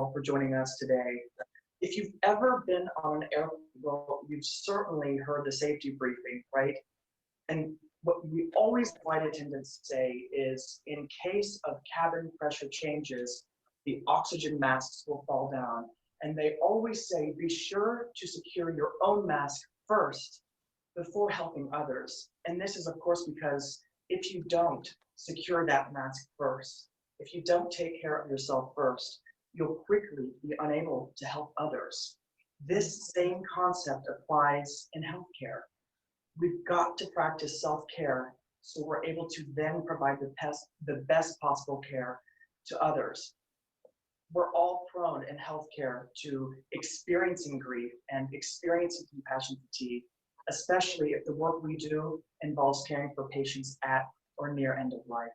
for joining us today. If you've ever been on an airplane, well, you've certainly heard the safety briefing, right? And what we always flight attendants say is, in case of cabin pressure changes, the oxygen masks will fall down. And they always say, be sure to secure your own mask first before helping others. And this is, of course, because if you don't secure that mask first, if you don't take care of yourself first, you'll quickly be unable to help others. This same concept applies in healthcare. We've got to practice self-care so we're able to then provide the best possible care to others. We're all prone in healthcare to experiencing grief and experiencing compassion fatigue, especially if the work we do involves caring for patients at or near end of life.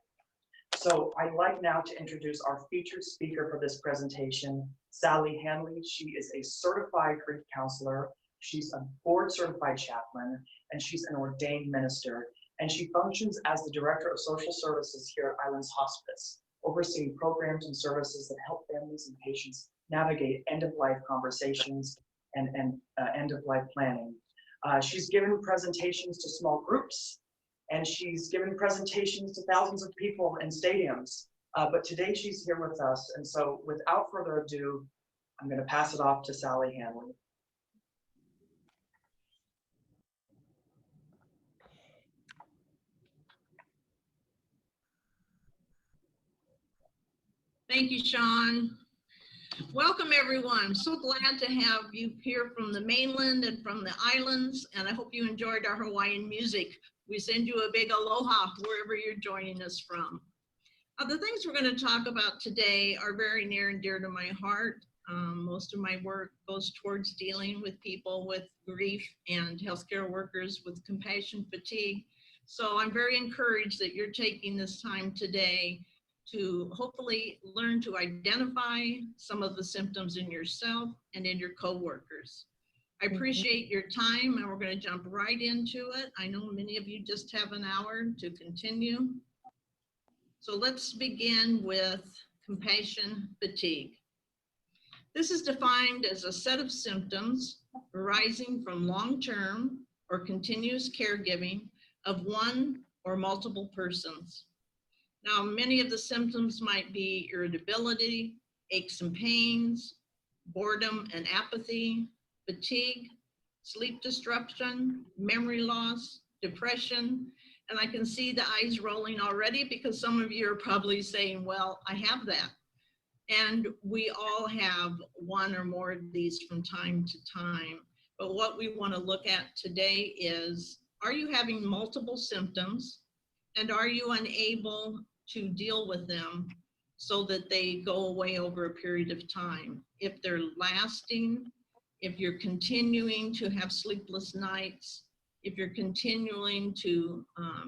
So I'd like now to introduce our featured speaker for this presentation, Sally Hanley. She is a certified grief counselor. She's a board certified chaplain, and she's an ordained minister. And she functions as the director of social services here at Islands Hospice, overseeing programs and services that help families and patients navigate end-of-life conversations and end-of-life planning. She's given presentations to small groups, and she's given presentations to thousands of people in stadiums. But today she's here with us, and so without further ado, I'm going to pass it off to Sally Hanley. Thank you, Sean. Welcome, everyone. I'm so glad to have you here from the mainland and from the islands, and I hope you enjoyed our Hawaiian music. We send you a big aloha wherever you're joining us from. The things we're going to talk about today are very near and dear to my heart. Most of my work goes towards dealing with people with grief and healthcare workers with compassion fatigue. So I'm very encouraged that you're taking this time today to hopefully learn to identify some of the symptoms in yourself and in your coworkers. I appreciate your time, and we're going to jump right into it. I know many of you just have an hour to continue. So let's begin with compassion fatigue. This is defined as a set of symptoms arising from long-term or continuous caregiving of one or multiple persons. Now, many of the symptoms might be irritability, aches and pains, boredom and apathy, fatigue, sleep disruption, memory loss, depression, and I can see the eyes rolling already because some of you are probably saying, well, I have that. And we all have one or more of these from time to time. But what we want to look at today is, are you having multiple symptoms, and are you unable to deal with them so that they go away over a period of time? If they're lasting, if you're continuing to have sleepless nights, if you're continuing to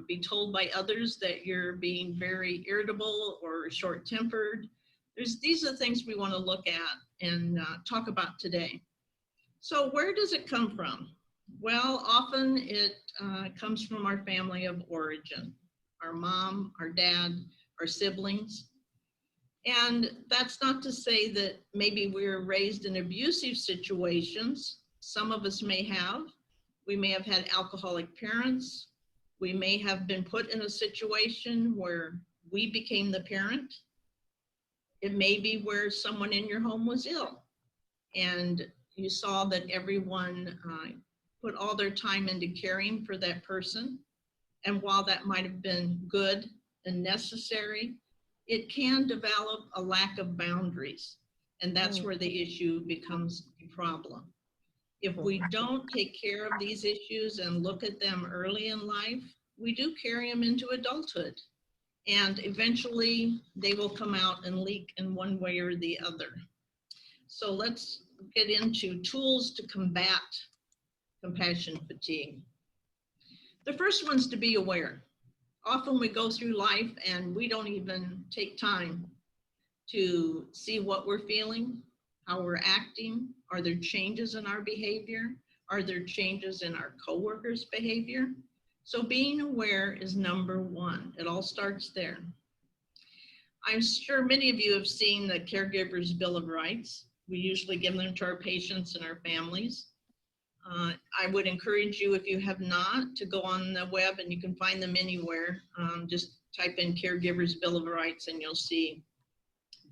be told by others that you're being very irritable or short-tempered, these are the things we want to look at and talk about today. So where does it come from? Well, often it comes from our family of origin. Our mom, our dad, our siblings. And that's not to say that maybe we were raised in abusive situations. Some of us may have. We may have had alcoholic parents. We may have been put in a situation where we became the parent. It may be where someone in your home was ill and you saw that everyone put all their time into caring for that person. And while that might have been good and necessary, it can develop a lack of boundaries. And that's where the issue becomes a problem. If we don't take care of these issues and look at them early in life, we do carry them into adulthood. And eventually they will come out and leak in one way or the other. So let's get into tools to combat compassion fatigue. The first one's to be aware. Often we go through life and we don't even take time to see what we're feeling, how we're acting. Are there changes in our behavior? Are there changes in our coworkers' behavior? So being aware is number one. It all starts there. I'm sure many of you have seen the Caregiver's Bill of Rights. We usually give them to our patients and our families. I would encourage you, if you have not, to go on the web, and you can find them anywhere. Just type in Caregiver's Bill of Rights and you'll see.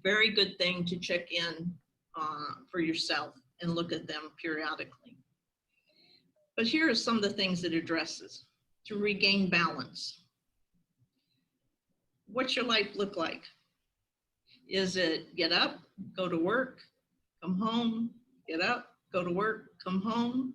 Very good thing to check in for yourself and look at them periodically. But here are some of the things it addresses. To regain balance. What's your life look like? Is it get up, go to work, come home, get up, go to work, come home?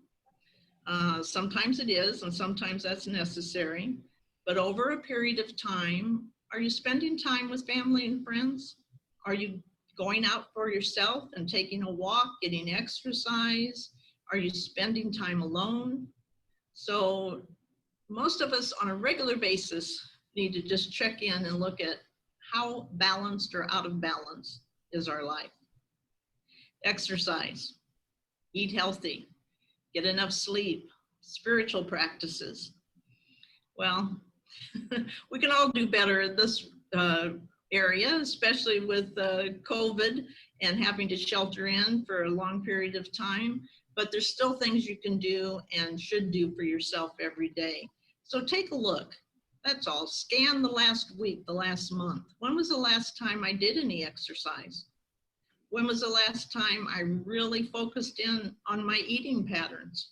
Sometimes it is, and sometimes that's necessary. But over a period of time, are you spending time with family and friends? Are you going out for yourself and taking a walk, getting exercise? Are you spending time alone? So most of us on a regular basis need to just check in and look at how balanced or out of balance is our life. Exercise, eat healthy, get enough sleep, spiritual practices. Well, we can all do better in this area, especially with COVID and having to shelter in for a long period of time. But there's still things you can do and should do for yourself every day. So take a look. That's all. Scan the last week, the last month. When was the last time I did any exercise? When was the last time I really focused in on my eating patterns?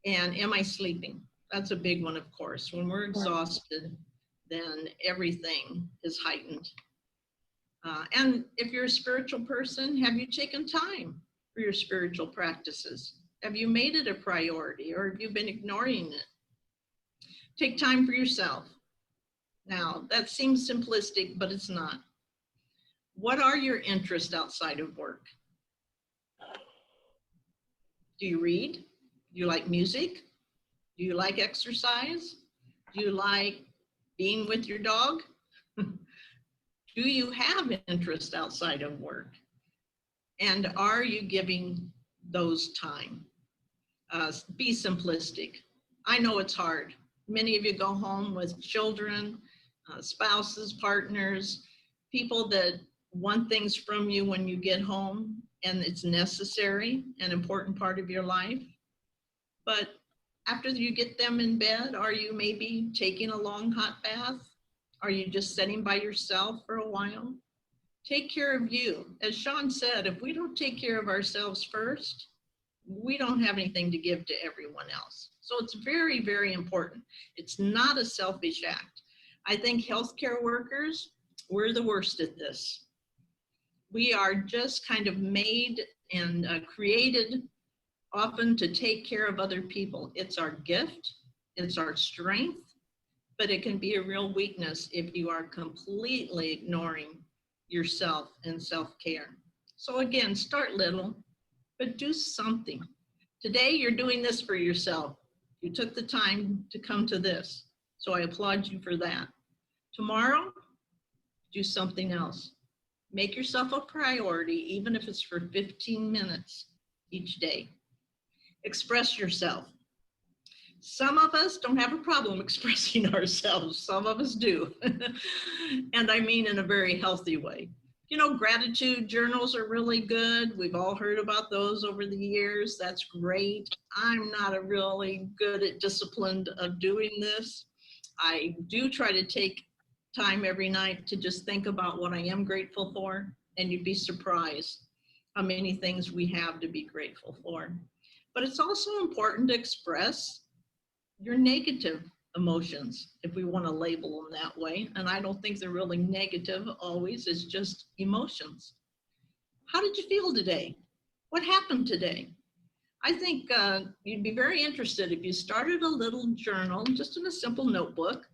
And am I sleeping? That's a big one, of course. When we're exhausted, then everything is heightened. And if you're a spiritual person, have you taken time for your spiritual practices? Have you made it a priority, or have you been ignoring it? Take time for yourself. Now, that seems simplistic, but it's not. What are your interests outside of work? Do you read? Do you like music? Do you like exercise? Do you like being with your dog? Do you have interest outside of work? And are you giving those time? Be simplistic. I know it's hard. Many of you go home with children, spouses, partners, people that want things from you when you get home, and it's necessary, an important part of your life. But after you get them in bed, are you maybe taking a long hot bath? Are you just sitting by yourself for a while? Take care of you. As Sean said, if we don't take care of ourselves first, we don't have anything to give to everyone else. So it's very, very important. It's not a selfish act. I think healthcare workers, we're the worst at this. We are just kind of made and created often to take care of other people. It's our gift, it's our strength, but it can be a real weakness if you are completely ignoring yourself and self-care. So again, start little, but do something. Today, you're doing this for yourself. You took the time to come to this, so I applaud you for that. Tomorrow, do something else. Make yourself a priority, even if it's for 15 minutes each day. Express yourself. Some of us don't have a problem expressing ourselves. Some of us do. And I mean in a very healthy way. You know, gratitude journals are really good. We've all heard about those over the years. That's great. I'm not a really good at disciplined of doing this. I do try to take time every night to just think about what I am grateful for, and you'd be surprised how many things we have to be grateful for. But it's also important to express your negative emotions, if we want to label them that way. And I don't think they're really negative always, it's just emotions. How did you feel today? What happened today? I think you'd be very interested if you started a little journal, just in a simple notebook,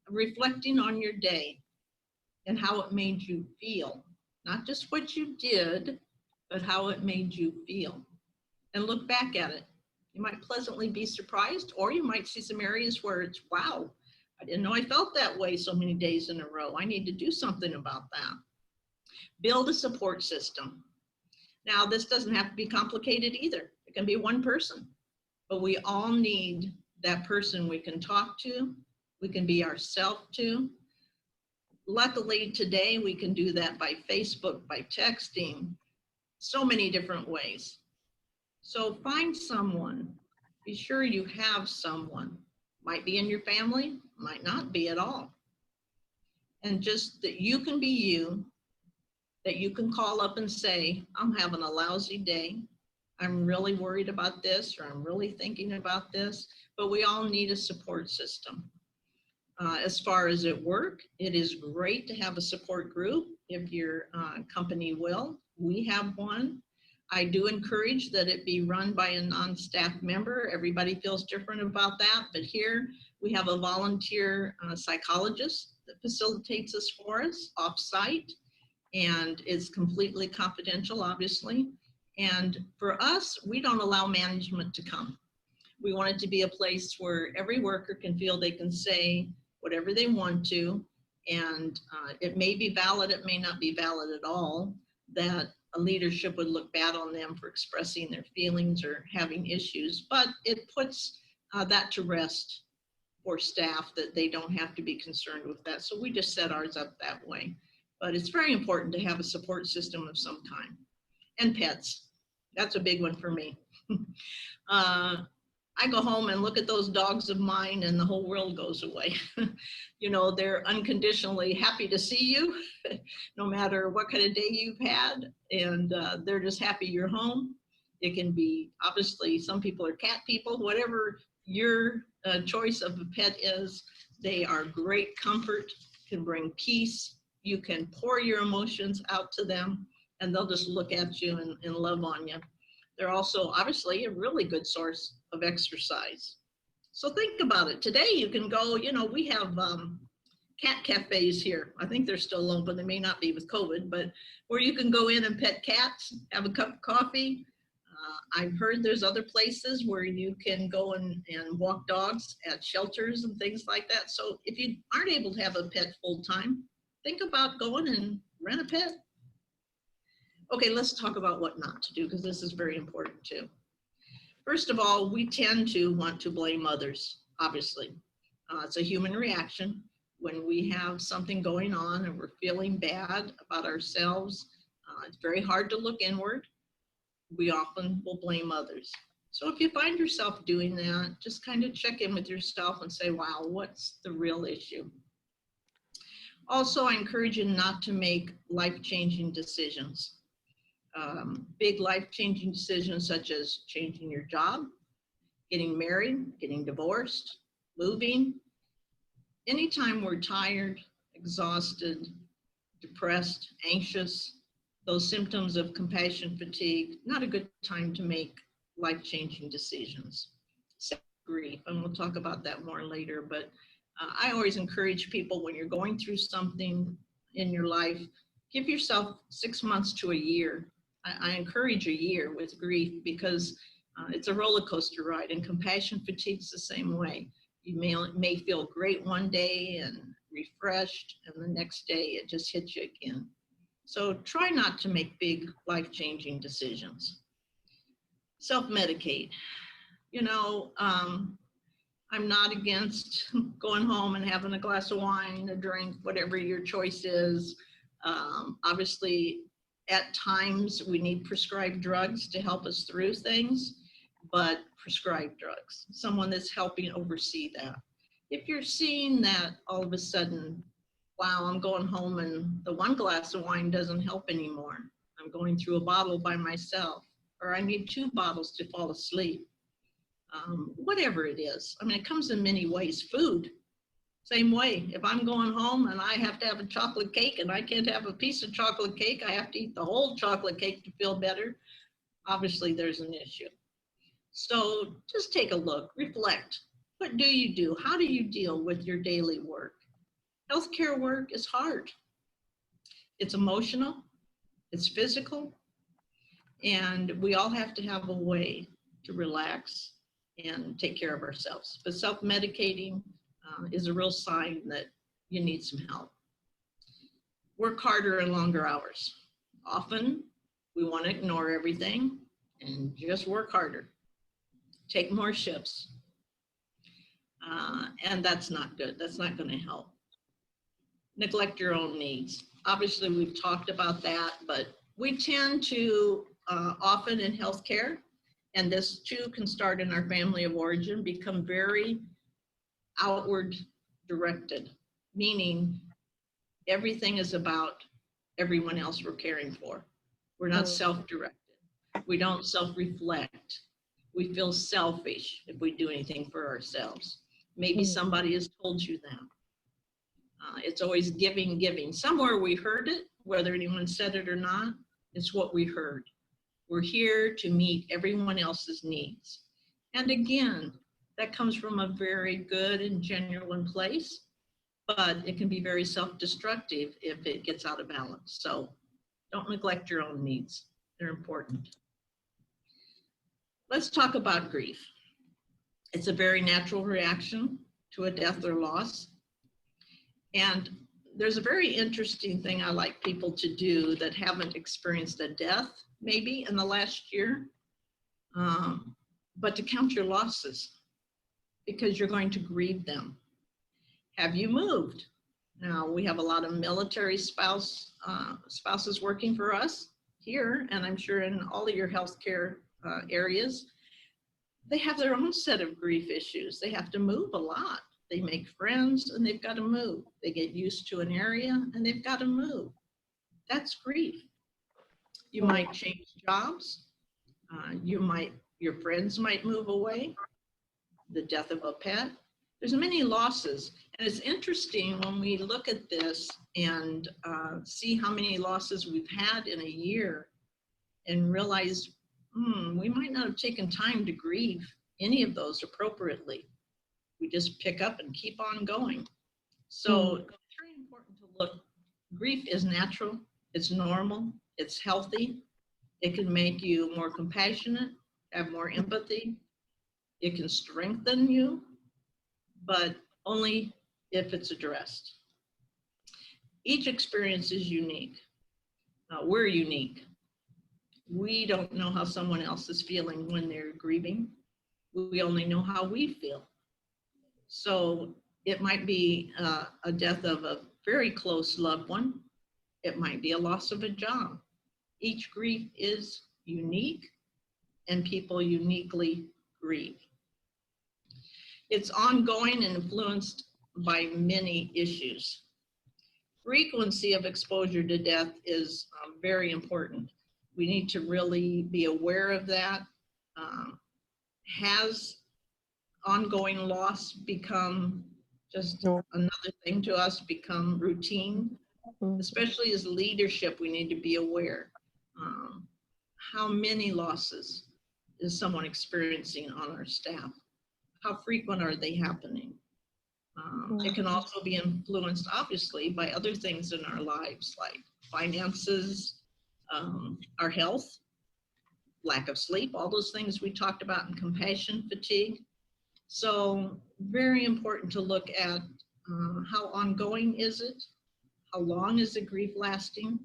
reflecting on your day and how it made you feel. Not just what you did, but how it made you feel. And look back at it. You might pleasantly be surprised, or you might see some areas where it's, wow, I didn't know I felt that way so many days in a row. I need to do something about that. Build a support system. Now, this doesn't have to be complicated either. It can be one person, but we all need that person we can talk to, we can be ourselves to. luckily today we can do that by Facebook, by texting, so many different ways. So find someone, be sure you have someone, might be in your family, might not be at all. And just that you can be you, that you can call up and say, I'm having a lousy day. I'm really worried about this, or I'm really thinking about this, but we all need a support system. As far as at work, it is great to have a support group if your company will. We have one. I do encourage that it be run by a non-staff member. Everybody feels different about that, but here we have a volunteer psychologist that facilitates this for us off-site, and is completely confidential, obviously. And for us, we don't allow management to come. We want it to be a place where every worker can feel they can say whatever they want to, and it may be valid, it may not be valid at all, that a leadership would look bad on them for expressing their feelings or having issues, but it puts that to rest for staff, that they don't have to be concerned with that. So we just set ours up that way. But it's very important to have a support system of some kind. And pets, that's a big one for me. I go home and look at those dogs of mine and the whole world goes away. You know, they're unconditionally happy to see you, no matter what kind of day you've had, and they're just happy you're home. It can be, obviously, some people are cat people, whatever your choice of a pet is, they are great comfort, can bring peace. You can pour your emotions out to them and they'll just look at you and love on you. They're also obviously a really good source of exercise. So think about it. Today you can go, you know, we have cat cafes here. I think they're still open. They may not be with COVID, but where you can go in and pet cats, have a cup of coffee. I've heard there's other places where you can go and walk dogs at shelters and things like that. So if you aren't able to have a pet full time, think about going and rent a pet. Okay, let's talk about what not to do, because this is very important too. First of all, we tend to want to blame others, obviously. It's a human reaction. When we have something going on and we're feeling bad about ourselves, it's very hard to look inward. We often will blame others. So if you find yourself doing that, just kind of check in with yourself and say, wow, what's the real issue? Also, I encourage you not to make life-changing decisions. Big life-changing decisions such as changing your job, getting married, getting divorced, moving. Anytime we're tired, exhausted, depressed, anxious, those symptoms of compassion fatigue, not a good time to make life-changing decisions. Grief, and we'll talk about that more later, but I always encourage people, when you're going through something in your life, give yourself 6 months to a year. I encourage a year with grief, because it's a roller coaster ride, and compassion fatigue is the same way. You may feel great one day and refreshed, and the next day it just hits you again. So try not to make big life-changing decisions. Self-medicate. You know, I'm not against going home and having a glass of wine, a drink, whatever your choice is. Obviously, at times we need prescribed drugs to help us through things, but prescribed drugs, someone that's helping oversee that. If you're seeing that all of a sudden, wow, I'm going home and the one glass of wine doesn't help anymore. I'm going through a bottle by myself, or I need 2 bottles to fall asleep. Whatever it is. I mean, it comes in many ways. Food, same way. If I'm going home and I have to have a chocolate cake and I can't have a piece of chocolate cake, I have to eat the whole chocolate cake to feel better. Obviously, there's an issue. So just take a look, reflect. What do you do? How do you deal with your daily work? Healthcare work is hard. It's emotional, it's physical, and we all have to have a way to relax and take care of ourselves. But self-medicating is a real sign that you need some help. Work harder and longer hours. Often we want to ignore everything and just work harder. Take more shifts. And that's not good. That's not going to help. neglect your own needs. Obviously, we've talked about that, but we tend to often in healthcare, and this too can start in our family of origin, become very outward directed, meaning everything is about everyone else we're caring for. We're not self-directed. We don't self-reflect. We feel selfish if we do anything for ourselves. Maybe somebody has told you that. It's always giving, giving. Somewhere we heard it, whether anyone said it or not, it's what we heard. We're here to meet everyone else's needs. And again, that comes from a very good and genuine place, but it can be very self-destructive if it gets out of balance. So don't neglect your own needs. They're important. Let's talk about grief. It's a very natural reaction to a death or loss. And there's a very interesting thing I like people to do that haven't experienced a death maybe in the last year, but to count your losses because you're going to grieve them. Have you moved? Now, we have a lot of military spouses working for us here, and I'm sure in all of your healthcare areas, they have their own set of grief issues. They have to move a lot. They make friends and they've got to move. They get used to an area and they've got to move. That's grief. You might change jobs. Your friends might move away. The death of a pet. There's many losses. And it's interesting when we look at this and see how many losses we've had in a year and realize, we might not have taken time to grieve any of those appropriately. We just pick up and keep on going. So it's very important to look. Grief is natural, it's normal, it's healthy. It can make you more compassionate, have more empathy. It can strengthen you, but only if it's addressed. Each experience is unique. We're unique. We don't know how someone else is feeling when they're grieving. We only know how we feel. So it might be a death of a very close loved one. It might be a loss of a job. Each grief is unique and people uniquely grieve. It's ongoing and influenced by many issues. Frequency of exposure to death is very important. We need to really be aware of that. Has ongoing loss become just another thing to us, become routine? Especially as leadership, we need to be aware. How many losses is someone experiencing on our staff? How frequent are they happening? It can also be influenced, obviously, by other things in our lives, like finances, our health, lack of sleep, all those things we talked about in compassion fatigue. So very important to look at how ongoing is it, how long is the grief lasting,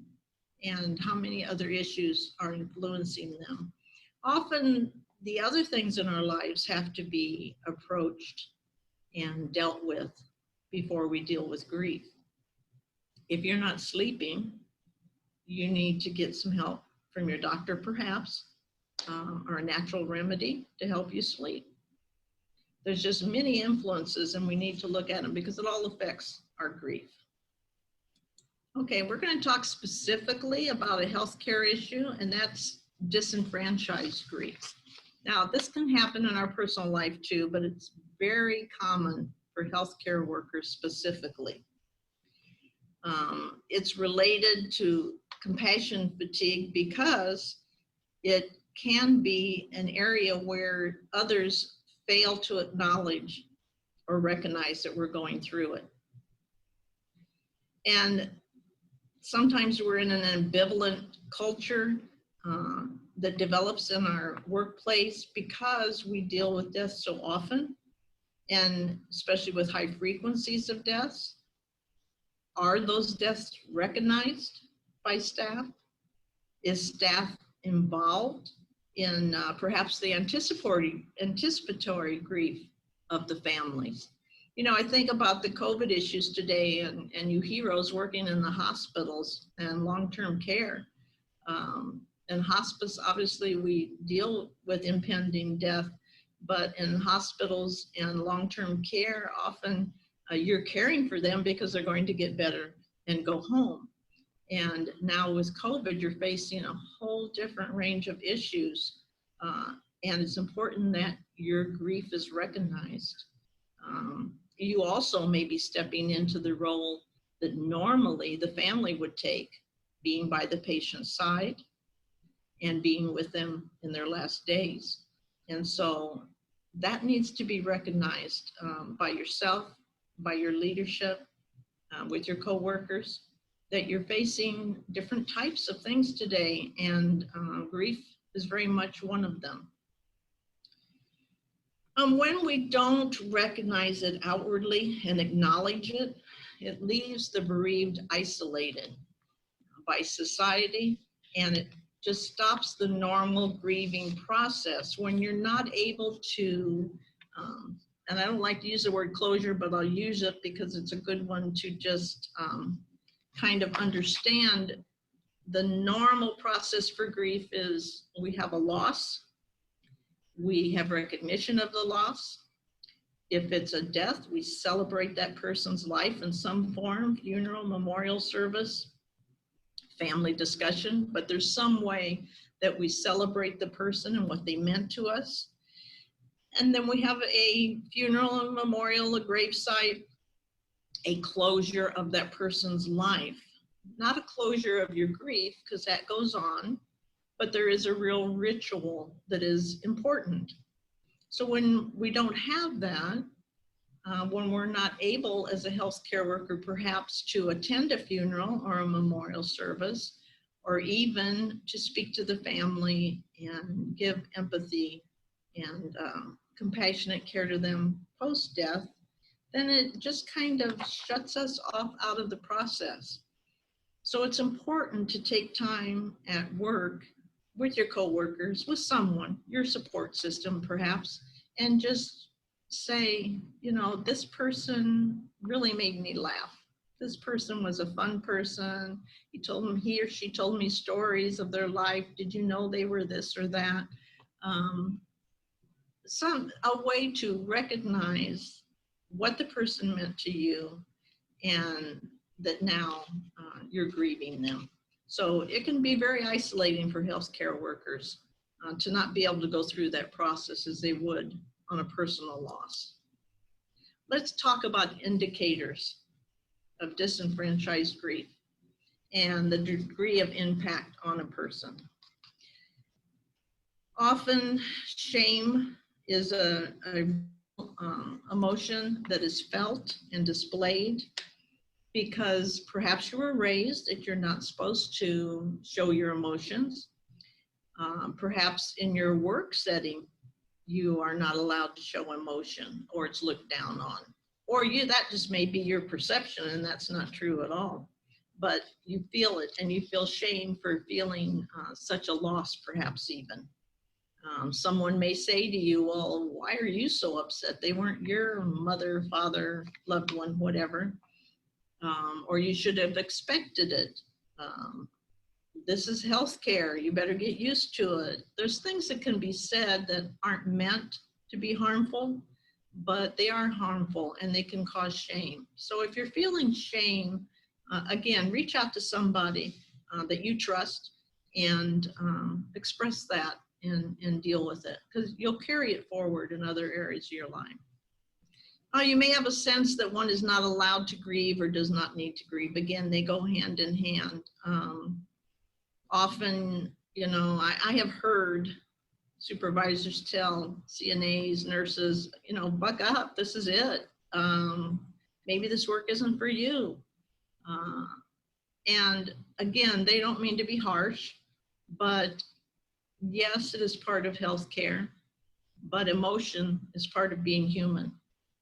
and how many other issues are influencing them. Often the other things in our lives have to be approached and dealt with before we deal with grief. If you're not sleeping, you need to get some help from your doctor perhaps, or a natural remedy to help you sleep. There's just many influences and we need to look at them because it all affects our grief. Okay, we're going to talk specifically about a healthcare issue, and that's disenfranchised grief. Now, this can happen in our personal life too, but it's very common for healthcare workers specifically. It's related to compassion fatigue because it can be an area where others fail to acknowledge or recognize that we're going through it. And sometimes we're in an ambivalent culture that develops in our workplace because we deal with death so often, and especially with high frequencies of deaths. Are those deaths recognized by staff? Is staff involved in perhaps the anticipatory grief of the families? I think about the COVID issues today and you heroes working in the hospitals and long-term care. In hospice, obviously, we deal with impending death, but in hospitals and long-term care, often you're caring for them because they're going to get better and go home. And now with COVID, you're facing a whole different range of issues. And it's important that your grief is recognized. You also may be stepping into the role that normally the family would take, being by the patient's side and being with them in their last days. And so that needs to be recognized by yourself, by your leadership, with your coworkers, that you're facing different types of things today, and grief is very much one of them. When we don't recognize it outwardly and acknowledge it, it leaves the bereaved isolated by society, and it just stops the normal grieving process when you're not able to, and I don't like to use the word closure, but I'll use it because it's a good one to just kind of understand. The normal process for grief is we have a loss, we have recognition of the loss. If it's a death, we celebrate that person's life in some form, funeral, memorial service, family discussion, but there's some way that we celebrate the person and what they meant to us. And then we have a funeral, a memorial, a gravesite, a closure of that person's life. Not a closure of your grief, because that goes on, but there is a real ritual that is important. So when we don't have that, when we're not able as a healthcare worker perhaps to attend a funeral or a memorial service, or even to speak to the family and give empathy and compassionate care to them post-death, then it just kind of shuts us off out of the process. So it's important to take time at work with your coworkers, with someone, your support system perhaps, and just say, this person really made me laugh. This person was a fun person. He or she told me stories of their life. Did you know they were this or that? A way to recognize what the person meant to you, and that now you're grieving them. So it can be very isolating for healthcare workers to not be able to go through that process as they would on a personal loss. Let's talk about indicators of disenfranchised grief and the degree of impact on a person. Often shame is a emotion that is felt and displayed because perhaps you were raised that you're not supposed to show your emotions. Perhaps in your work setting, you are not allowed to show emotion, or it's looked down on. Or that just may be your perception, and that's not true at all. But you feel it, and you feel shame for feeling such a loss, perhaps even. Someone may say to you, well, why are you so upset? They weren't your mother, father, loved one, whatever. Or you should have expected it. This is healthcare. You better get used to it. There's things that can be said that aren't meant to be harmful, but they are harmful and they can cause shame. So if you're feeling shame, again, reach out to somebody that you trust and express that and deal with it, because you'll carry it forward in other areas of your life. You may have a sense that one is not allowed to grieve or does not need to grieve. Again, they go hand in hand. Often, I have heard supervisors tell CNAs, nurses, buck up, this is it. Maybe this work isn't for you. And again, they don't mean to be harsh, but yes, it is part of healthcare, but emotion is part of being human.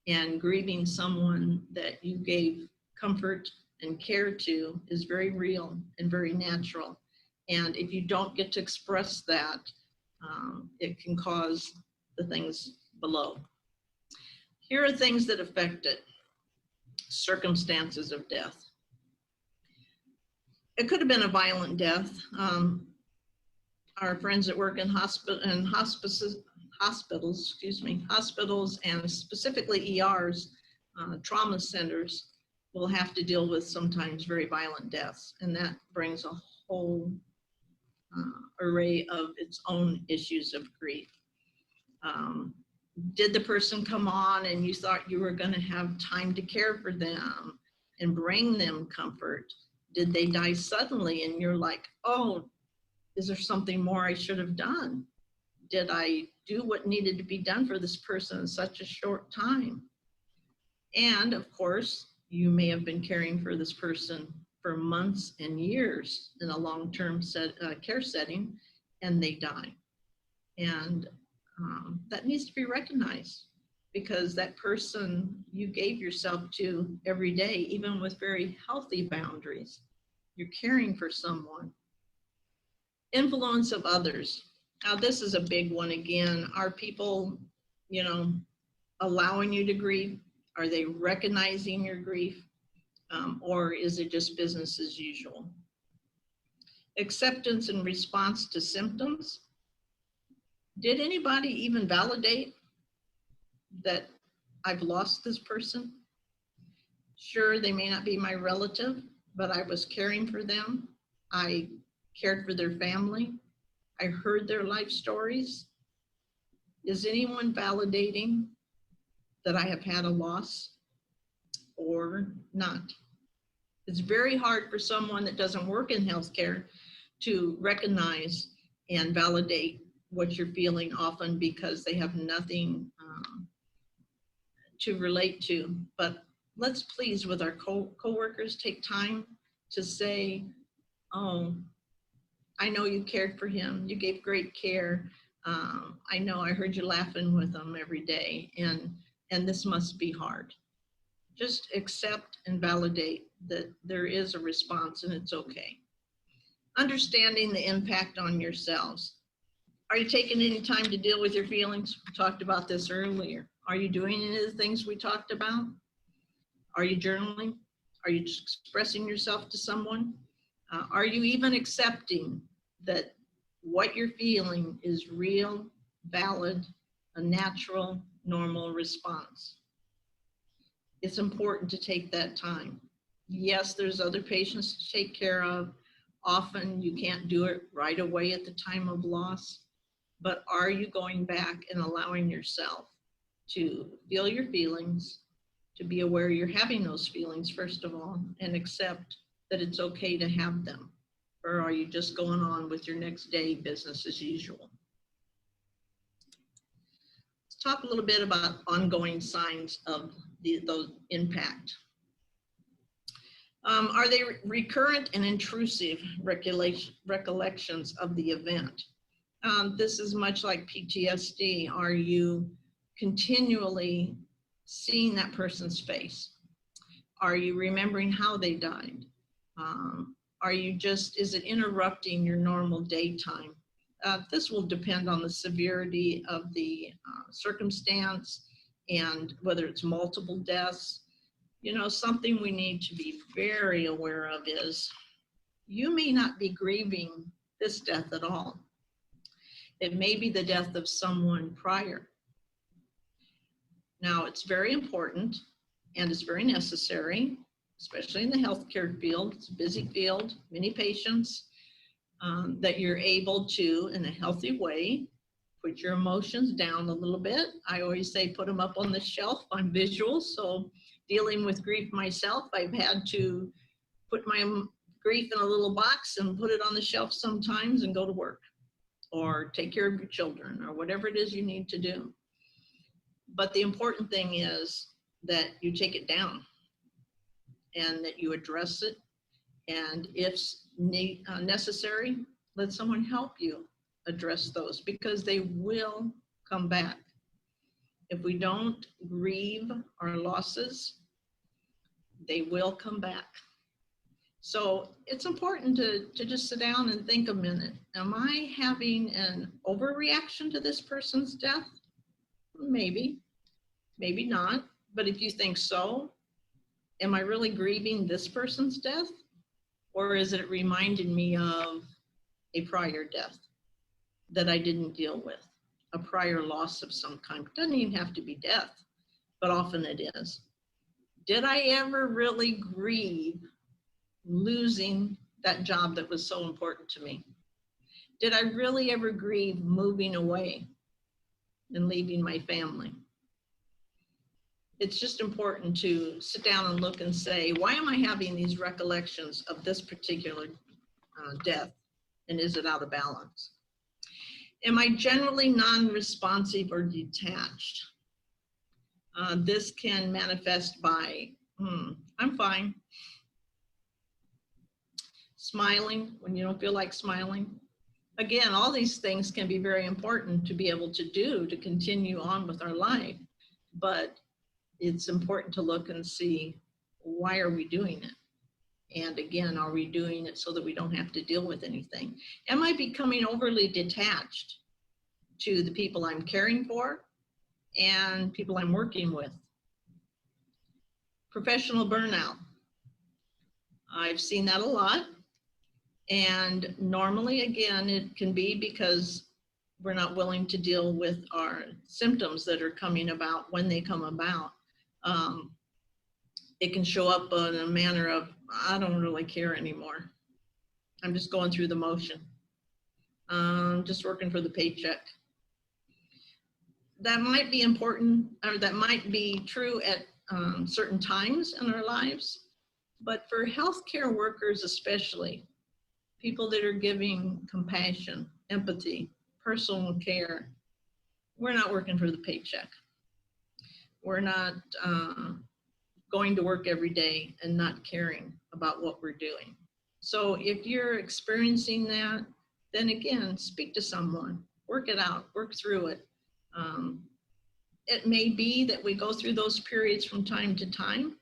And grieving someone that you gave comfort and care to is very real and very natural. And if you don't get to express that, it can cause the things below. Here are things that affect it. Circumstances of death. It could have been a violent death. Our friends that work in hospitals, and specifically ERs, trauma centers, will have to deal with sometimes very violent deaths, and that brings a whole array of its own issues of grief. Did the person come on and you thought you were going to have time to care for them and bring them comfort? Did they die suddenly and you're like, oh, is there something more I should have done? Did I do what needed to be done for this person in such a short time? And of course, you may have been caring for this person for months and years in a long-term care setting, and they die. And that needs to be recognized, because that person you gave yourself to every day, even with very healthy boundaries, you're caring for someone. Influence of others. Now, this is a big one again. Are people, allowing you to grieve? Are they recognizing your grief? Or is it just business as usual? Acceptance and response to symptoms. Did anybody even validate that I've lost this person? Sure, they may not be my relative, but I was caring for them. I cared for their family. I heard their life stories. Is anyone validating that I have had a loss or not? It's very hard for someone that doesn't work in healthcare to recognize and validate what you're feeling, often because they have nothing to relate to. But let's please, with our co-workers, take time to say, oh, I know you cared for him. You gave great care. I know I heard you laughing with him every day, and this must be hard. Just accept and validate that there is a response and it's okay. Understanding the impact on yourselves. Are you taking any time to deal with your feelings? We talked about this earlier. Are you doing any of the things we talked about? Are you journaling? Are you just expressing yourself to someone? Are you even accepting that what you're feeling is real, valid, a natural, normal response? It's important to take that time. Yes, there's other patients to take care of. Often you can't do it right away at the time of loss, but are you going back and allowing yourself to feel your feelings, to be aware you're having those feelings, first of all, and accept that it's okay to have them? Or are you just going on with your next day business as usual? Let's talk a little bit about ongoing signs of those impact. Are they recurrent and intrusive recollections of the event? This is much like PTSD. Are you continually seeing that person's face? Are you remembering how they died? Is it interrupting your normal daytime? This will depend on the severity of the circumstance and whether it's multiple deaths. Something we need to be very aware of is you may not be grieving this death at all. It may be the death of someone prior. Now, it's very important and it's very necessary, especially in the healthcare field. It's a busy field, many patients, that you're able to, in a healthy way, put your emotions down a little bit. I always say put them up on the shelf on visuals. So dealing with grief myself, I've had to put my grief in a little box and put it on the shelf sometimes and go to work or take care of your children or whatever it is you need to do. But the important thing is that you take it down and that you address it. And if necessary, let someone help you address those, because they will come back. If we don't grieve our losses, they will come back. So it's important to just sit down and think a minute. Am I having an overreaction to this person's death? Maybe. maybe not. But if you think so, am I really grieving this person's death? Or is it reminding me of a prior death that I didn't deal with? A prior loss of some kind. It doesn't even have to be death, but often it is. Did I ever really grieve losing that job that was so important to me? Did I really ever grieve moving away and leaving my family? It's just important to sit down and look and say, why am I having these recollections of this particular death? And is it out of balance? Am I generally non-responsive or detached? This can manifest by, I'm fine. Smiling when you don't feel like smiling. Again, all these things can be very important to be able to do to continue on with our life. But it's important to look and see, why are we doing it? And again, are we doing it so that we don't have to deal with anything? Am I becoming overly detached to the people I'm caring for and people I'm working with? Professional burnout. I've seen that a lot. And normally, again, it can be because we're not willing to deal with our symptoms that are coming about when they come about. It can show up in a manner of, I don't really care anymore. I'm just going through the motion. Just working for the paycheck. That might be important, or that might be true at certain times in our lives. But for healthcare workers especially, people that are giving compassion, empathy, personal care, we're not working for the paycheck. We're not going to work every day and not caring about what we're doing. So if you're experiencing that, then again, speak to someone, work it out, work through it. It may be that we go through those periods from time to time,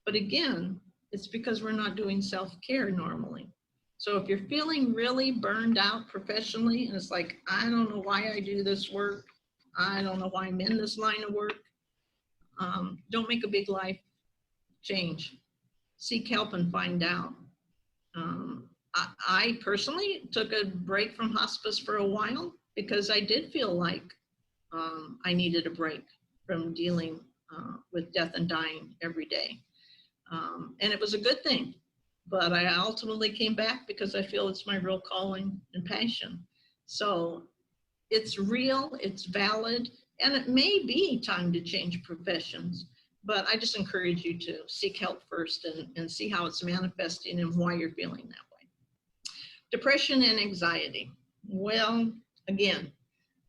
but again, it's because we're not doing self-care normally. So if you're feeling really burned out professionally, and it's like, I don't know why I do this work, I don't know why I'm in this line of work, don't make a big life change. Seek help and find out. I personally took a break from hospice for a while because I did feel like I needed a break from dealing with death and dying every day. And it was a good thing, but I ultimately came back because I feel it's my real calling and passion. So it's real, it's valid, and it may be time to change professions. But I just encourage you to seek help first and see how it's manifesting and why you're feeling that way. Depression and anxiety. Well, again,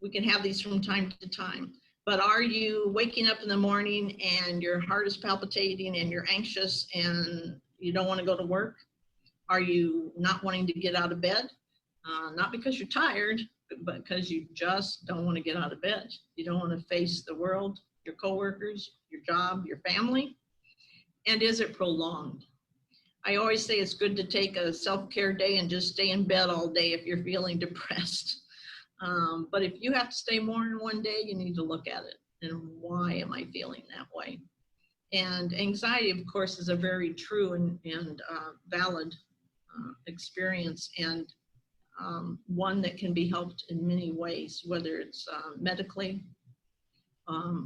we can have these from time to time, but are you waking up in the morning and your heart is palpitating and you're anxious and you don't want to go to work? Are you not wanting to get out of bed? Not because you're tired, but because you just don't want to get out of bed. You don't want to face the world, your coworkers, your job, your family. And is it prolonged? I always say it's good to take a self-care day and just stay in bed all day if you're feeling depressed. But if you have to stay more than one day, you need to look at it. And why am I feeling that way? And anxiety, of course, is a very true and valid experience, and one that can be helped in many ways, whether it's medically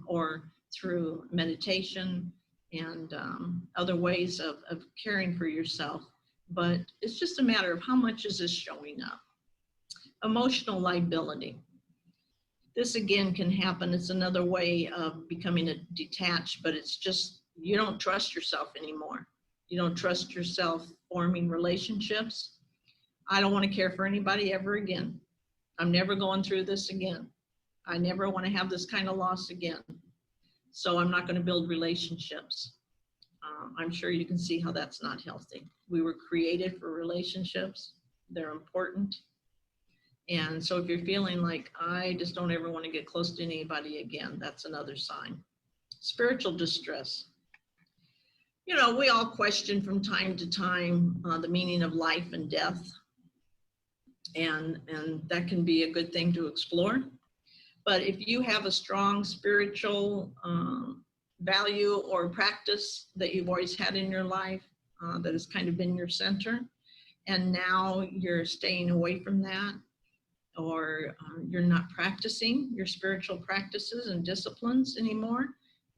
or through meditation and other ways of caring for yourself. But it's just a matter of how much is this showing up. Emotional liability. This again can happen. It's another way of becoming detached, but it's just, you don't trust yourself anymore. You don't trust yourself forming relationships. I don't want to care for anybody ever again. I'm never going through this again. I never want to have this kind of loss again. So I'm not going to build relationships. I'm sure you can see how that's not healthy. We were created for relationships. They're important. And so if you're feeling like, I just don't ever want to get close to anybody again, that's another sign. Spiritual distress. You know, we all question from time to time the meaning of life and death. And that can be a good thing to explore. But if you have a strong spiritual value or practice that you've always had in your life that has kind of been your center, and now you're staying away from that, or you're not practicing your spiritual practices and disciplines anymore,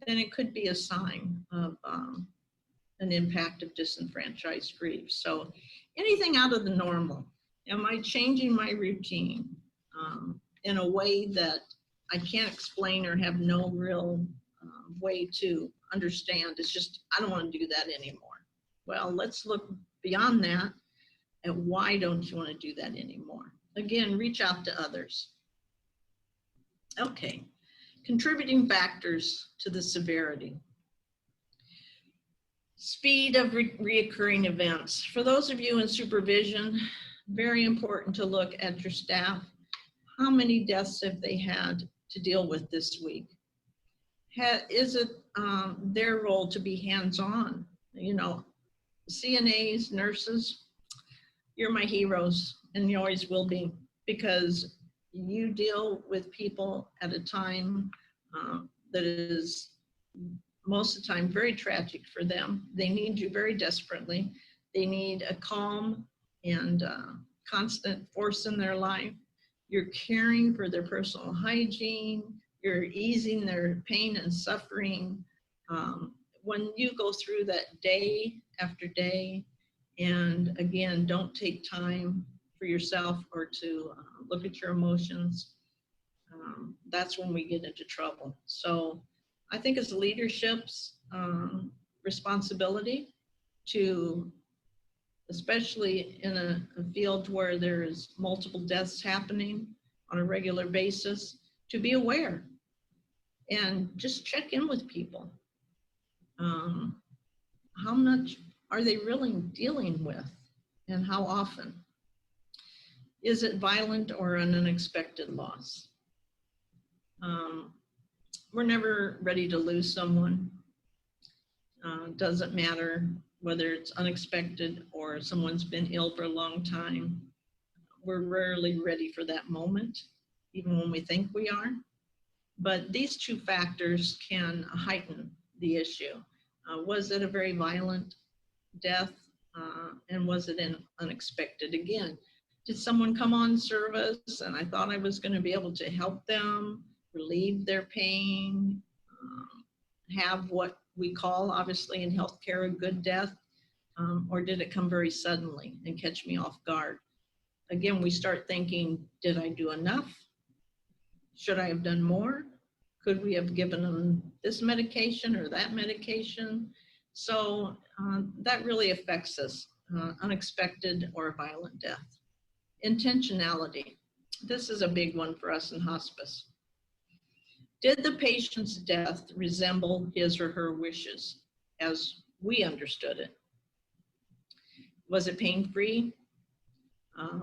then it could be a sign of an impact of disenfranchised grief. So anything out of the normal. Am I changing my routine in a way that I can't explain or have no real way to understand? It's just, I don't want to do that anymore. Well, let's look beyond that at why don't you want to do that anymore? Again, reach out to others. Okay, contributing factors to the severity. Speed of reoccurring events. For those of you in supervision, very important to look at your staff. How many deaths have they had to deal with this week? Is it their role to be hands-on? You know, CNAs, nurses, you're my heroes, and you always will be, because you deal with people at a time that is most of the time very tragic for them. They need you very desperately. They need a calm and constant force in their life. You're caring for their personal hygiene. You're easing their pain and suffering. When you go through that day after day, and again, don't take time for yourself or to look at your emotions, that's when we get into trouble. So I think it's leadership's responsibility to, especially in a field where there's multiple deaths happening on a regular basis, to be aware and just check in with people. How much are they really dealing with, and how often? Is it violent or an unexpected loss? We're never ready to lose someone. Doesn't matter whether it's unexpected or someone's been ill for a long time. We're rarely ready for that moment, even when we think we are. But these two factors can heighten the issue. Was it a very violent death? And was it unexpected? Again, did someone come on service and I thought I was going to be able to help them relieve their pain, have what we call, obviously in healthcare, a good death, or did it come very suddenly and catch me off guard? Again, we start thinking, did I do enough? Should I have done more? Could we have given them this medication or that medication? So that really affects us, unexpected or violent death. Intentionality. This is a big one for us in hospice. Did the patient's death resemble his or her wishes as we understood it? Was it pain-free?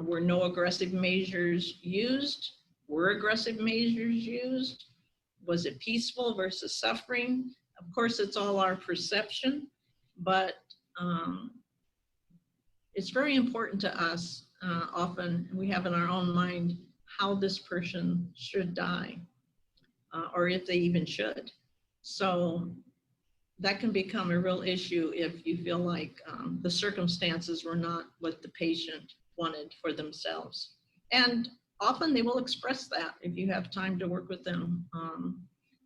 Were no aggressive measures used? Were aggressive measures used? Was it peaceful versus suffering? Of course, it's all our perception, but it's very important to us. Often we have in our own mind how this person should die, or if they even should. So that can become a real issue if you feel like the circumstances were not what the patient wanted for themselves. And often they will express that if you have time to work with them,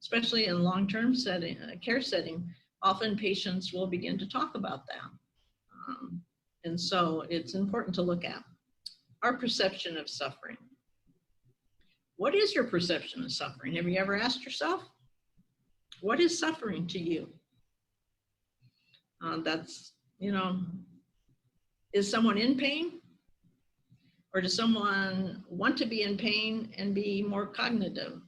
especially in long-term setting, care setting. Often patients will begin to talk about that. And so it's important to look at our perception of suffering. What is your perception of suffering? Have you ever asked yourself, what is suffering to you? That's, you know, is someone in pain? Or does someone want to be in pain and be more cognitive?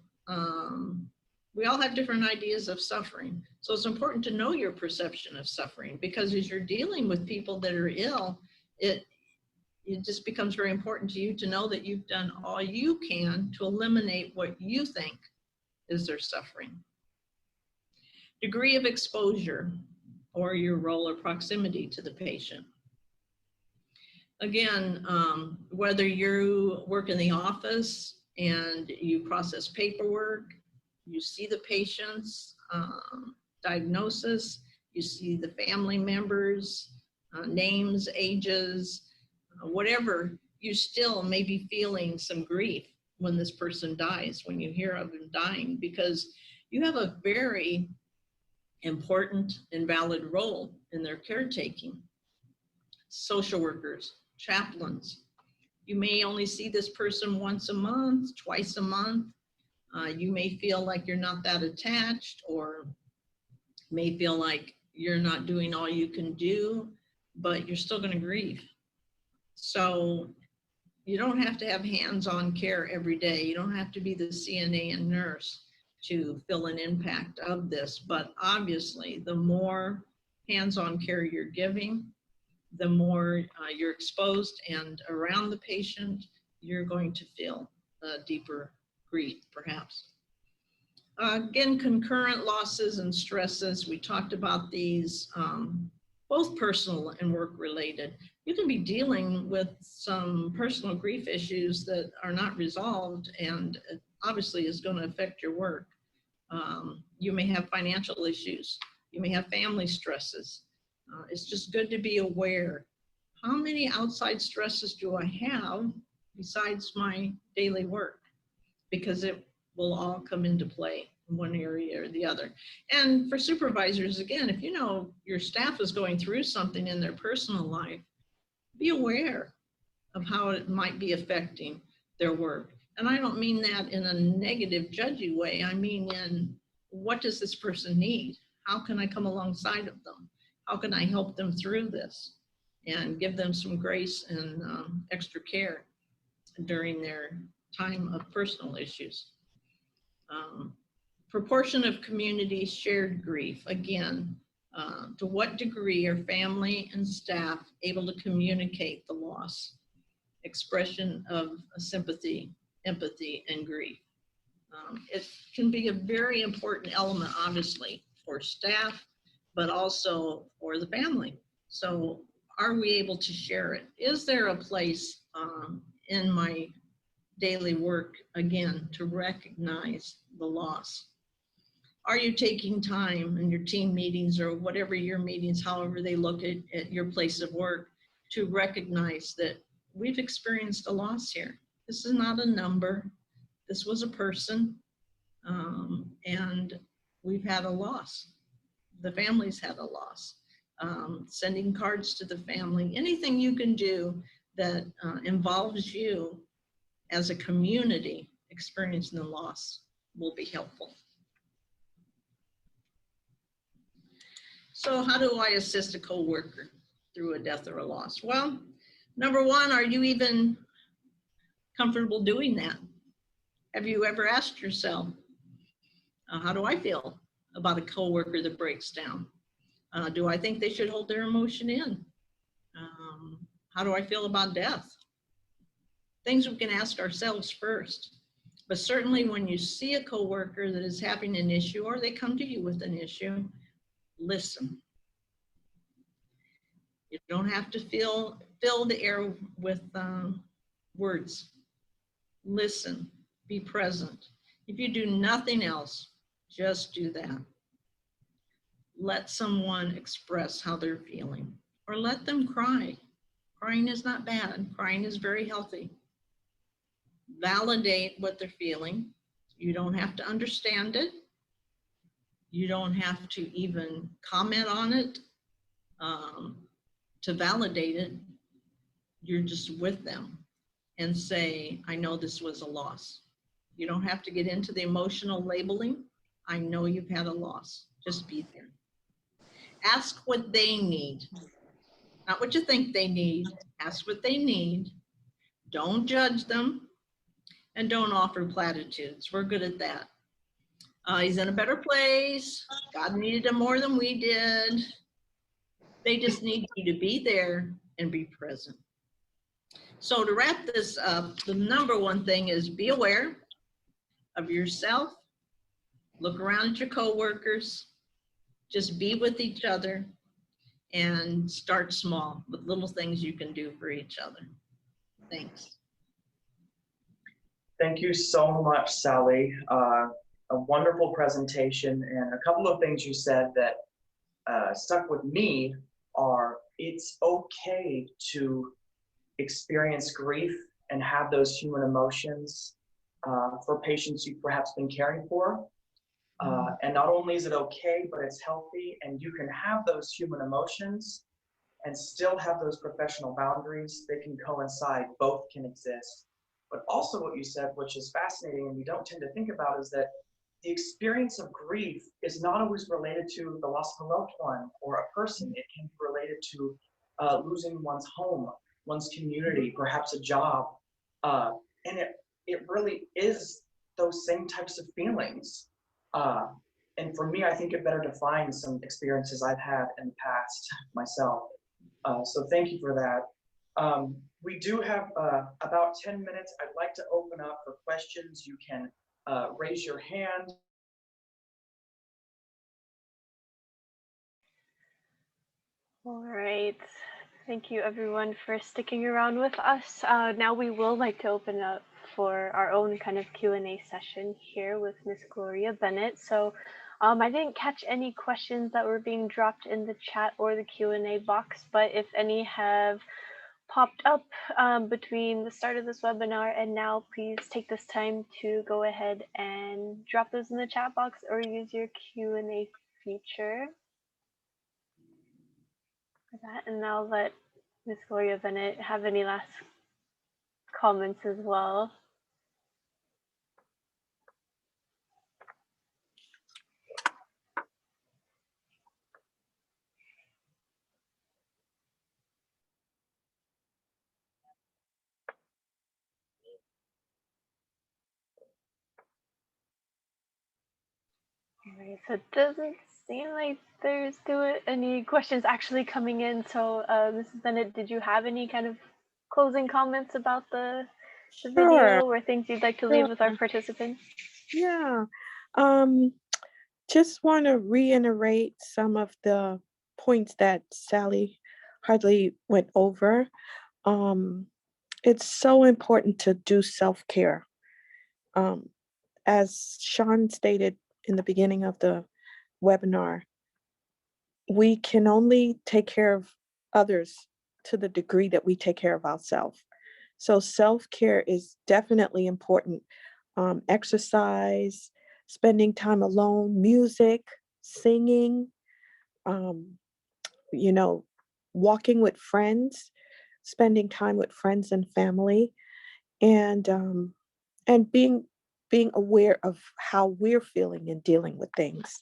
We all have different ideas of suffering. So it's important to know your perception of suffering, because as you're dealing with people that are ill, it just becomes very important to you to know that you've done all you can to eliminate what you think is their suffering. Degree of exposure, or your role or proximity to the patient. Again, whether you work in the office, and you process paperwork, you see the patient's diagnosis, you see the family members, names, ages, whatever, you still may be feeling some grief when this person dies, when you hear of them dying, because you have a very important and valid role in their caretaking. Social workers, chaplains. You may only see this person once a month, twice a month. You may feel like you're not that attached, or may feel like you're not doing all you can do, but you're still going to grieve. So you don't have to have hands-on care every day. You don't have to be the CNA and nurse to feel an impact of this. But obviously, the more hands-on care you're giving, the more you're exposed and around the patient, you're going to feel a deeper grief, perhaps. Again, concurrent losses and stresses. We talked about these, both personal and work-related. You can be dealing with some personal grief issues that are not resolved, and it obviously is going to affect your work. You may have financial issues. You may have family stresses. It's just good to be aware. How many outside stresses do I have besides my daily work? Because it will all come into play in one area or the other. And for supervisors, again, if you know your staff is going through something in their personal life, be aware of how it might be affecting their work. And I don't mean that in a negative, judgy way. I mean in, what does this person need? How can I come alongside of them? How can I help them through this and give them some grace and extra care during their time of personal issues? Proportion of community shared grief. Again, to what degree are family and staff able to communicate the loss? Expression of sympathy, empathy, and grief. It can be a very important element, obviously, for staff, but also for the family. So are we able to share it? Is there a place in my daily work, again, to recognize the loss? Are you taking time in your team meetings or whatever your meetings, however they look at your place of work, to recognize that we've experienced a loss here? This is not a number. This was a person, and we've had a loss. The family's had a loss. Sending cards to the family, anything you can do that involves you as a community experiencing the loss will be helpful. So how do I assist a coworker through a death or a loss? Well, number one, are you even comfortable doing that? Have you ever asked yourself, how do I feel about a coworker that breaks down? Do I think they should hold their emotion in? How do I feel about death? Things we can ask ourselves first. But certainly when you see a coworker that is having an issue, or they come to you with an issue, listen. You don't have to fill the air with words. Listen, be present. If you do nothing else, just do that. Let someone express how they're feeling, or let them cry. Crying is not bad. Crying is very healthy. Validate what they're feeling. You don't have to understand it. You don't have to even comment on it to validate it. You're just with them and say, I know this was a loss. You don't have to get into the emotional labeling. I know you've had a loss. Just be there. Ask what they need, not what you think they need. Ask what they need. Don't judge them, and don't offer platitudes. We're good at that. He's in a better place. God needed him more than we did. They just need you to be there and be present. So to wrap this up, the number one thing is be aware of yourself. Look around at your coworkers. Just be with each other and start small with little things you can do for each other. Thanks. Thank you so much, Sally. A wonderful presentation, and a couple of things you said that stuck with me are it's okay to experience grief and have those human emotions for patients you've perhaps been caring for. And not only is it okay, but it's healthy, and you can have those human emotions and still have those professional boundaries. They can coincide, both can exist. But also what you said, which is fascinating and we don't tend to think about, is that the experience of grief is not always related to the loss of a loved one or a person. It can be related to losing one's home, one's community, perhaps a job. And it really is those same types of feelings. Uh, and for me, I think it better defines some experiences I've had in the past myself. So thank you for that. We do have about 10 minutes. I'd like to open up for questions. You can raise your hand. All right. Thank you everyone for sticking around with us. Now we will like to open up for our own kind of Q&A session here with Miss Gloria Bennett. So I didn't catch any questions that were being dropped in the chat or the Q&A box, but if any have popped up between the start of this webinar and now, please take this time to go ahead and drop those in the chat box or use your Q&A feature for that. And now let Miss Gloria Bennett have any last comments as well. All right, so it doesn't seem like there's still any questions actually coming in. So Mrs. Bennett, did you have any kind of closing comments about the video or things you'd like to leave with our participants? Yeah. Just want to reiterate some of the points that Sally hardly went over. It's so important to do self-care. As Sean stated in the beginning of the webinar, we can only take care of others to the degree that we take care of ourselves. So self-care is definitely important. Exercise, spending time alone, music, singing, you know, walking with friends, spending time with friends and family, and being aware of how we're feeling and dealing with things.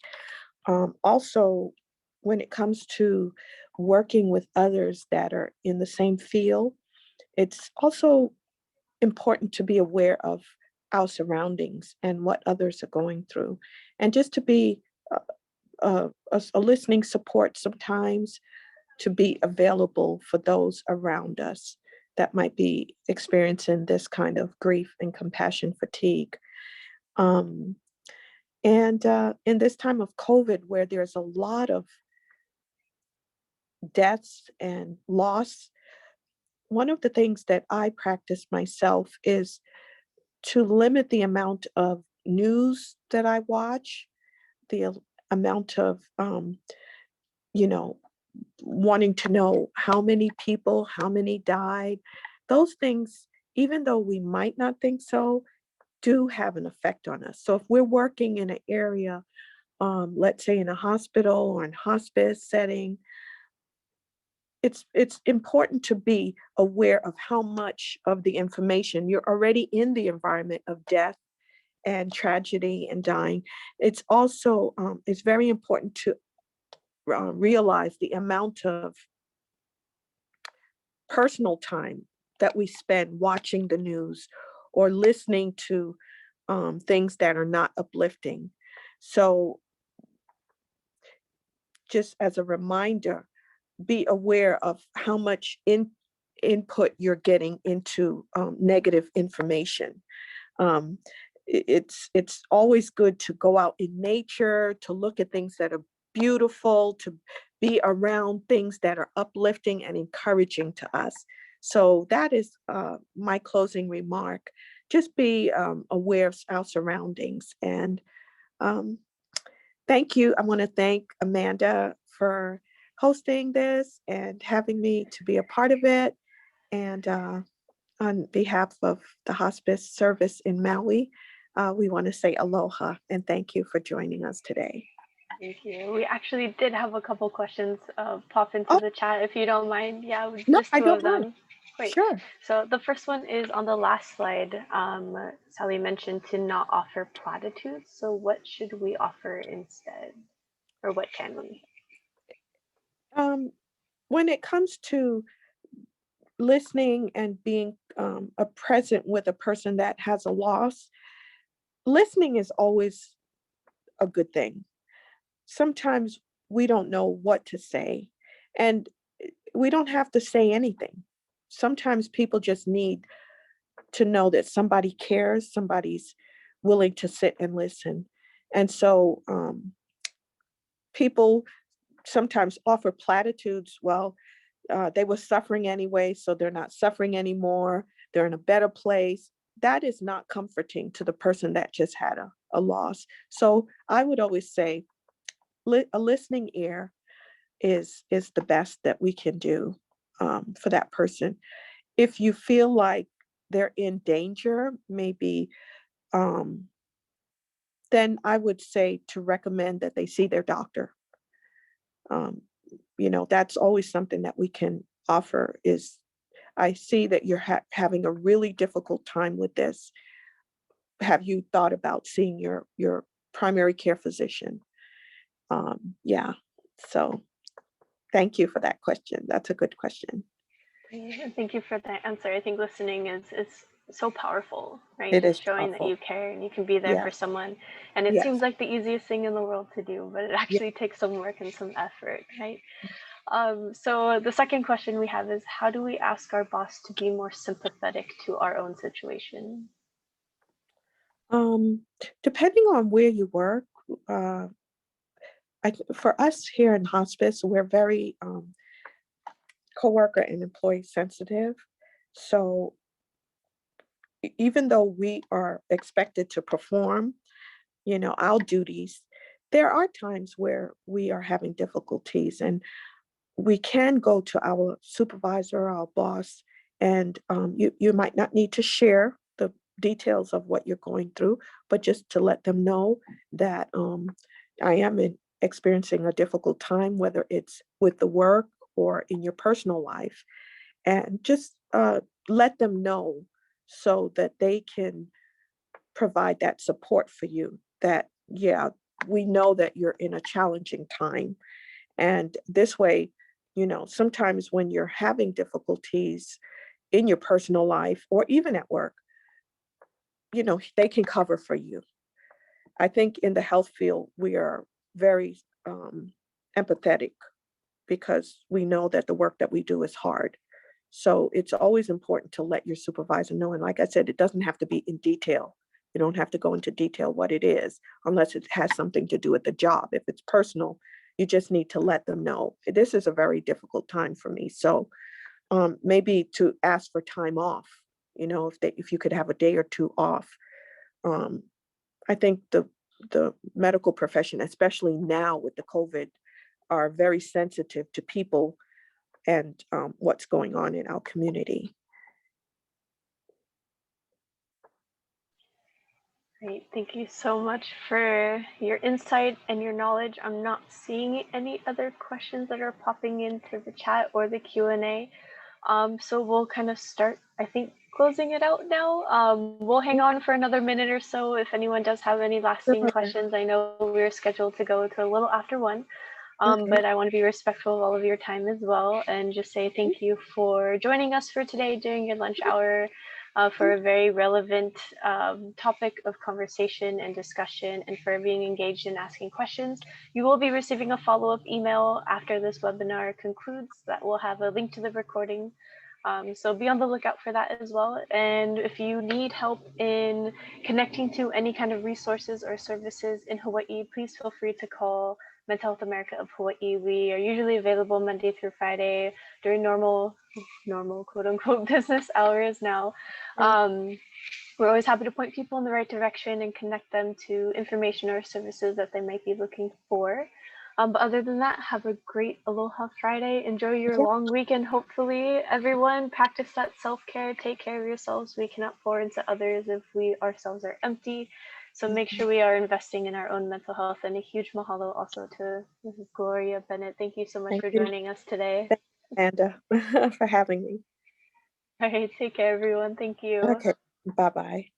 Also, when it comes to working with others that are in the same field, it's also important to be aware of our surroundings and what others are going through, and just to be a listening support sometimes, to be available for those around us that might be experiencing this kind of grief and compassion fatigue. And in this time of COVID, where there's a lot of deaths and loss, one of the things that I practice myself is to limit the amount of news that I watch, the amount of, wanting to know how many people, how many died. Those things, even though we might not think so, do have an effect on us. So if we're working in an area, let's say in a hospital or in hospice setting, it's important to be aware of how much of the information you're already in the environment of death and tragedy and dying. It's also, it's very important to realize the amount of personal time that we spend watching the news or listening to things that are not uplifting. So just as a reminder, be aware of how much input you're getting into negative information. It's always good to go out in nature, to look at things that are beautiful, to be around things that are uplifting and encouraging to us. So that is my closing remark, just be aware of our surroundings. And um, thank you. I want to thank Amanda for hosting this and having me to be a part of it. And on behalf of the hospice service in Maui, we want to say aloha and thank you for joining us today. Thank you. We actually did have a couple questions pop into Oh, the chat, if you don't mind. Yeah, no, just I two of don't mind. them. Great. Sure. So the first one is on the last slide. Sally mentioned to not offer platitudes. So what should we offer instead? Or what can we? When it comes to listening and being a present with a person that has a loss, listening is always a good thing. Sometimes we don't know what to say, and we don't have to say anything. Sometimes people just need to know that somebody cares, somebody's willing to sit and listen. And so people sometimes offer platitudes. Well, they were suffering anyway, so they're not suffering anymore. They're in a better place. That is not comforting to the person that just had a loss. So I would always say a listening ear is the best that we can do for that person. If you feel like they're in danger, maybe then I would say to recommend that they see their doctor. Um, that's always something that we can offer is I see that you're having a really difficult time with this. Have you thought about seeing your primary care physician? Yeah. So thank you for that question. That's a good question. Thank you for that answer. I think listening is so powerful, right? It Just is showing that powerful. you care and you can be there Yeah. for someone. And it seems Yes. like the easiest thing in the world to do, but it Yeah. actually takes some work and some effort, right? So the second question we have is, how do we ask our boss to be more sympathetic to our own situation? Um, Depending on where you work, uh, for us here in hospice, we're very coworker and employee sensitive. So even though we are expected to perform, our duties, there are times where we are having difficulties, and we can go to our supervisor, our boss, and you might not need to share the details of what you're going through, but just to let them know that I am experiencing a difficult time, whether it's with the work or in your personal life, and just let them know so that they can provide that support for you. That, yeah, we know that you're in a challenging time. And this way, sometimes when you're having difficulties in your personal life or even at work, they can cover for you. I think in the health field, we are very empathetic because we know that the work that we do is hard. So it's always important to let your supervisor know. And like I said, it doesn't have to be in detail. You don't have to go into detail what it is unless it has something to do with the job. If it's personal, you just need to let them know this is a very difficult time for me. So maybe to ask for time off, if you could have a day or two off. Um, I think the medical profession, especially now with the COVID, are very sensitive to people and what's going on in our community. Great. Thank you so much for your insight and your knowledge. I'm not seeing any other questions that are popping into the chat or the Q&A. So we'll kind of start, I think, closing it out now. We'll hang on for another minute or so if anyone does have any lasting questions. I know we're scheduled to go to a little after 1, but I want to be respectful of all of your time as well and just say thank you for joining us for today during your lunch hour. For a very relevant topic of conversation and discussion, and for being engaged in asking questions. You will be receiving a follow-up email after this webinar concludes that will have a link to the recording. So be on the lookout for that as well. And if you need help in connecting to any kind of resources or services in Hawaii, please feel free to call Mental Health America of Hawaii. We are usually available Monday through Friday during normal quote unquote business hours now. We're always happy to point people in the right direction and connect them to information or services that they might be looking for. But other than that, have a great Aloha Friday. Enjoy your Yeah. long weekend, hopefully. Everyone, practice that self-care. Take care of yourselves. We cannot pour into others if we ourselves are empty. So make sure we are investing in our own mental health. And a huge mahalo also to Mrs. Gloria Bennett. Thank you so much Thank for you, joining us today. Amanda, for having me. All right, take care, everyone. Thank you. Okay, bye-bye.